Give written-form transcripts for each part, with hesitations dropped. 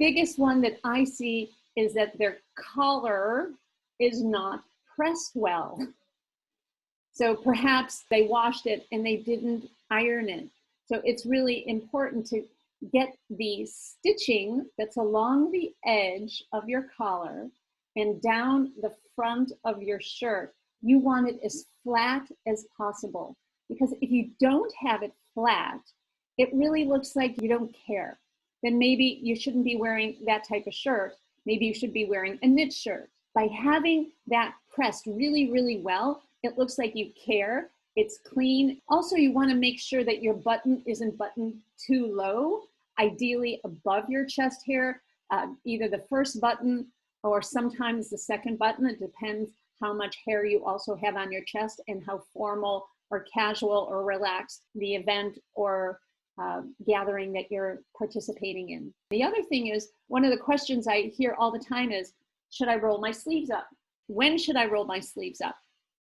biggest one that I see is that their collar is not pressed well. So perhaps they washed it and they didn't iron it. So it's really important to get the stitching that's along the edge of your collar and down the front of your shirt. You want it as flat as possible, because if you don't have it flat, it really looks like you don't care. Then maybe you shouldn't be wearing that type of shirt. Maybe you should be wearing a knit shirt. By having that pressed really, really well, it looks like you care. It's clean. Also, you want to make sure that your button isn't buttoned too low, ideally above your chest hair, either the first button or sometimes the second button. It depends how much hair you also have on your chest and how formal or casual or relaxed the event or gathering that you're participating in. The other thing is, one of the questions I hear all the time is, should I roll my sleeves up? When should I roll my sleeves up?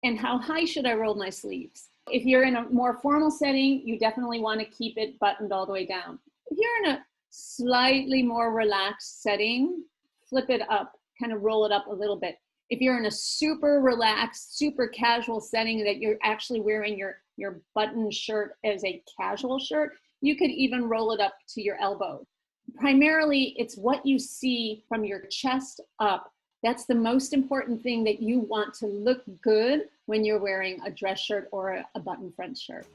And how high should I roll my sleeves? If you're in a more formal setting, you definitely want to keep it buttoned all the way down. If you're in a slightly more relaxed setting, flip it up, kind of roll it up a little bit. If you're in a super relaxed, super casual setting that you're actually wearing your button shirt as a casual shirt, you could even roll it up to your elbow. Primarily, it's what you see from your chest up. That's the most important thing, that you want to look good when you're wearing a dress shirt or a button front shirt.